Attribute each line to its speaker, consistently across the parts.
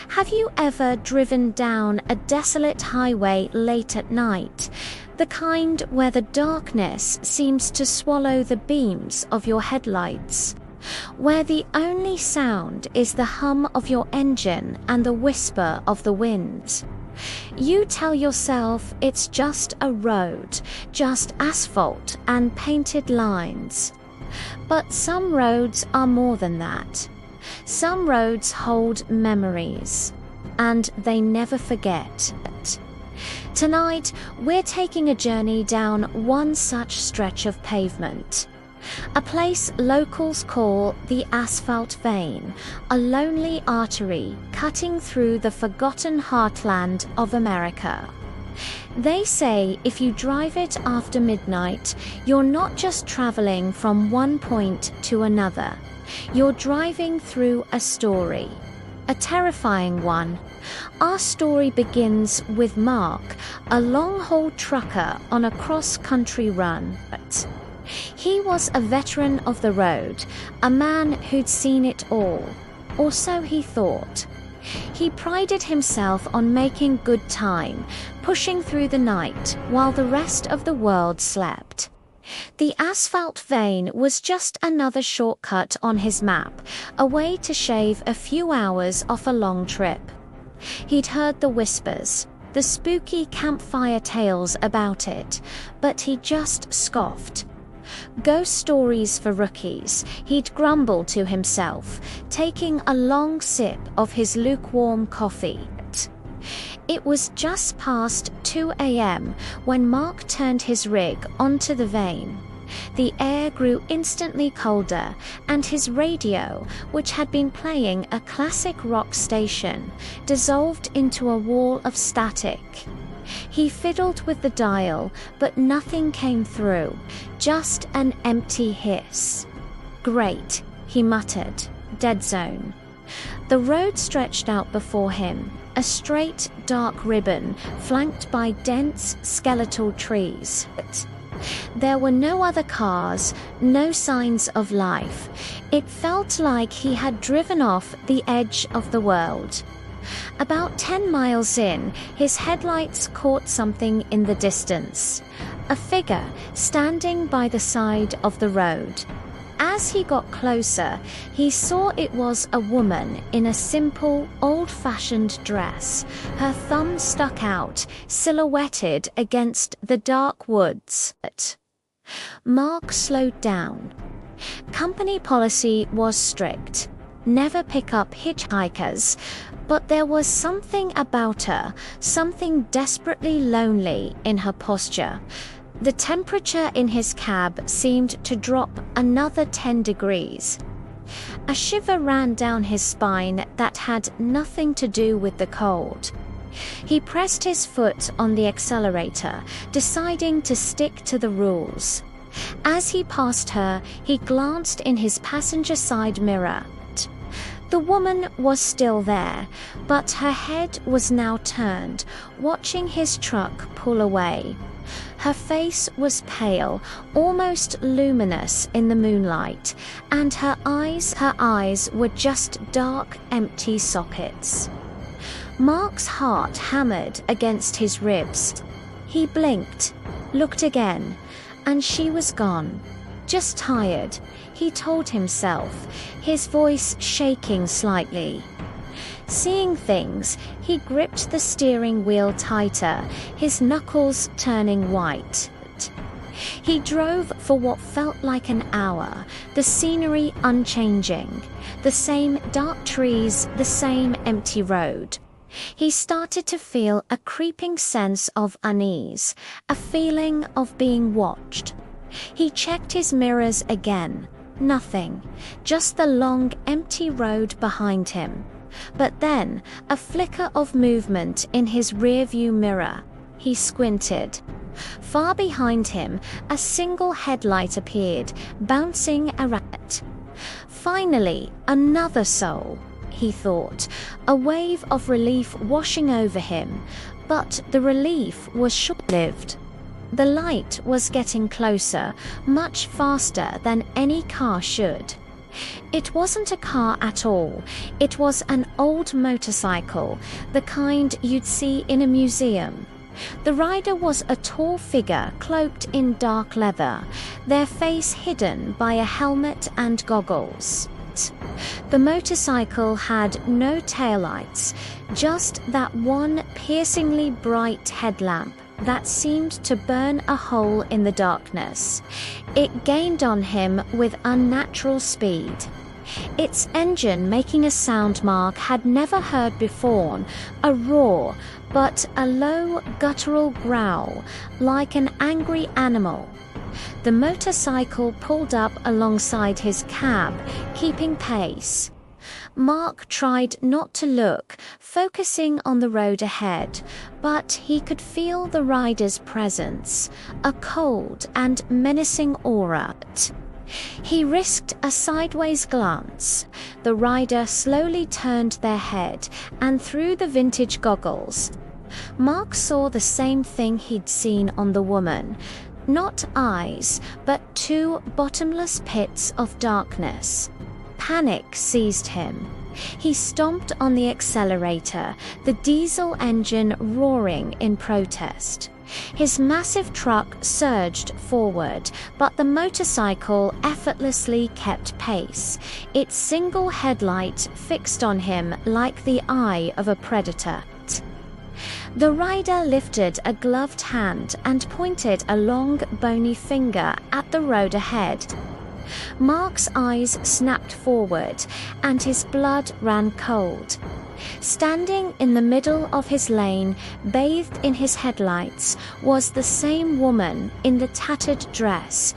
Speaker 1: Have you ever driven down a desolate highway late at night? The kind where the darkness seems to swallow the beams of your headlights, where the only sound is the hum of your engine and the whisper of the wind. You tell yourself it's just a road, just asphalt and painted lines. But some roads are more than that. Some roads hold memories, and they never forget. Tonight, we're taking a journey down one such stretch of pavement. A place locals call the Asphalt Vein, a lonely artery cutting through the forgotten heartland of America. They say if you drive it after midnight, you're not just traveling from one point to another. You're driving through a story, a terrifying one. Our story begins with Mark, a long-haul trucker on a cross-country run. He was a veteran of the road, a man who'd seen it all, or so he thought. He prided himself on making good time, pushing through the night while the rest of the world slept. The Asphalt Vein was just another shortcut on his map, a way to shave a few hours off a long trip. He'd heard the whispers, the spooky campfire tales about it, but he just scoffed. Ghost stories for rookies, he'd grumble to himself, taking a long sip of his lukewarm coffee. It was just past 2 a.m. when Mark turned his rig onto the vein. The air grew instantly colder, and his radio, which had been playing a classic rock station, dissolved into a wall of static. He fiddled with the dial, but nothing came through, just an empty hiss. "Great," he muttered. "Dead zone." The road stretched out before him, a straight, dark ribbon flanked by dense, skeletal trees. There were no other cars, no signs of life. It felt like he had driven off the edge of the world. About 10 miles in, his headlights caught something in the distance. A figure standing by the side of the road. As he got closer, he saw it was a woman in a simple, old-fashioned dress. Her thumb stuck out, silhouetted against the dark woods. Mark slowed down. Company policy was strict. Never pick up hitchhikers, but there was something about her, something desperately lonely in her posture. The temperature in his cab seemed to drop another 10 degrees. A shiver ran down his spine that had nothing to do with the cold. He pressed his foot on the accelerator, deciding to stick to the rules. As he passed her, he glanced in his passenger side mirror. The woman was still there, but her head was now turned, watching his truck pull away. Her face was pale, almost luminous in the moonlight, and her eyes were just dark, empty sockets. Mark's heart hammered against his ribs. He blinked, looked again, and she was gone. Just tired, he told himself, his voice shaking slightly. Seeing things, he gripped the steering wheel tighter, his knuckles turning white. He drove for what felt like an hour, the scenery unchanging, the same dark trees, the same empty road. He started to feel a creeping sense of unease, a feeling of being watched. He checked his mirrors again. Nothing, just the long, empty road behind him. But then, a flicker of movement in his rearview mirror. He squinted. Far behind him, a single headlight appeared, bouncing around. Finally, another soul, he thought, a wave of relief washing over him. But the relief was short-lived. The light was getting closer, much faster than any car should. It wasn't a car at all. It was an old motorcycle, the kind you'd see in a museum. The rider was a tall figure cloaked in dark leather, their face hidden by a helmet and goggles. The motorcycle had no taillights, just that one piercingly bright headlamp that seemed to burn a hole in the darkness. It gained on him with unnatural speed. Its engine making a sound Mark had never heard before, a roar, but a low guttural growl, like an angry animal. The motorcycle pulled up alongside his cab, keeping pace. Mark tried not to look, focusing on the road ahead, but he could feel the rider's presence, a cold and menacing aura. He risked a sideways glance. The rider slowly turned their head, and through the vintage goggles, Mark saw the same thing he'd seen on the woman. Not eyes, but two bottomless pits of darkness. Panic seized him. He stomped on the accelerator, the diesel engine roaring in protest. His massive truck surged forward, but the motorcycle effortlessly kept pace, its single headlight fixed on him like the eye of a predator. The rider lifted a gloved hand and pointed a long, bony finger at the road ahead. Mark's eyes snapped forward, and his blood ran cold. Standing in the middle of his lane, bathed in his headlights, was the same woman in the tattered dress.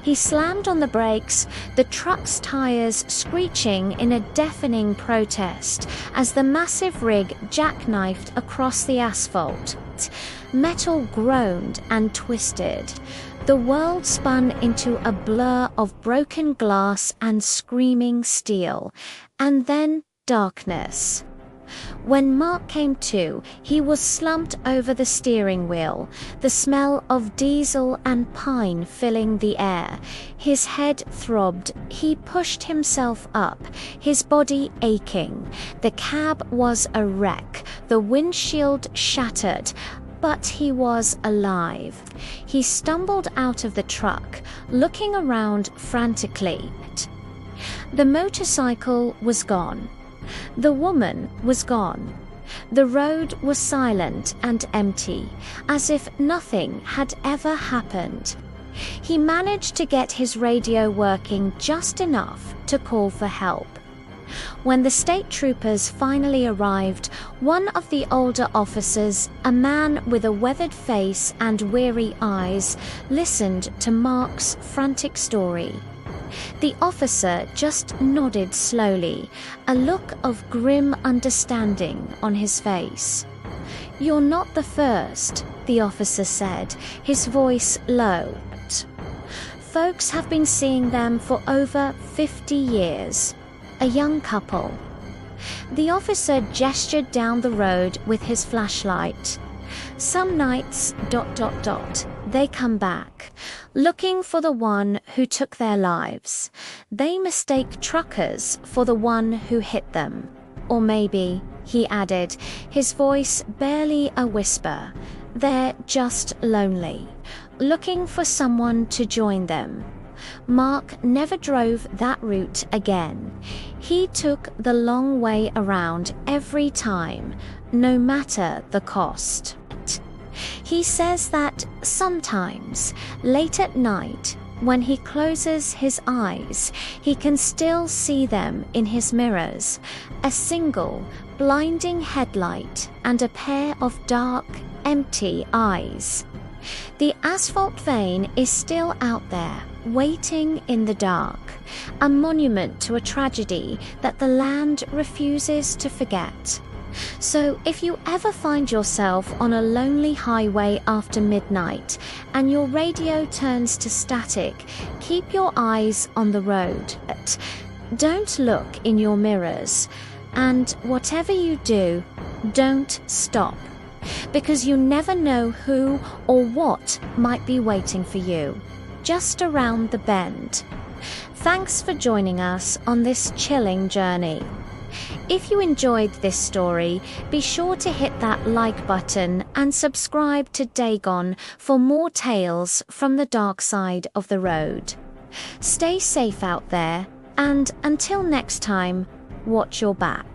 Speaker 1: He slammed on the brakes, the truck's tires screeching in a deafening protest as the massive rig jackknifed across the asphalt. Metal groaned and twisted. The world spun into a blur of broken glass and screaming steel, and then darkness. When Mark came to, he was slumped over the steering wheel, the smell of diesel and pine filling the air. His head throbbed. He pushed himself up, his body aching. The cab was a wreck, the windshield shattered, but he was alive. He stumbled out of the truck, looking around frantically. The motorcycle was gone. The woman was gone. The road was silent and empty, as if nothing had ever happened. He managed to get his radio working just enough to call for help. When the state troopers finally arrived, one of the older officers, a man with a weathered face and weary eyes, listened to Mark's frantic story. The officer just nodded slowly, a look of grim understanding on his face. "You're not the first," the officer said, his voice low. "Folks have been seeing them for over 50 years. A young couple." The officer gestured down the road with his flashlight. "Some nights, ... they come back, looking for the one who took their lives. They mistake truckers for the one who hit them. Or maybe," he added, his voice barely a whisper, "they're just lonely, looking for someone to join them." Mark never drove that route again. He took the long way around every time, no matter the cost. He says that sometimes, late at night, when he closes his eyes, he can still see them in his mirrors, a single, blinding headlight and a pair of dark, empty eyes. The asphalt vein is still out there, waiting in the dark, a monument to a tragedy that the land refuses to forget. So if you ever find yourself on a lonely highway after midnight and your radio turns to static, keep your eyes on the road. Don't look in your mirrors. And whatever you do, don't stop. Because you never know who or what might be waiting for you just around the bend. Thanks for joining us on this chilling journey. If you enjoyed this story, be sure to hit that like button and subscribe to Dagon for more tales from the dark side of the road. Stay safe out there, and until next time, watch your back.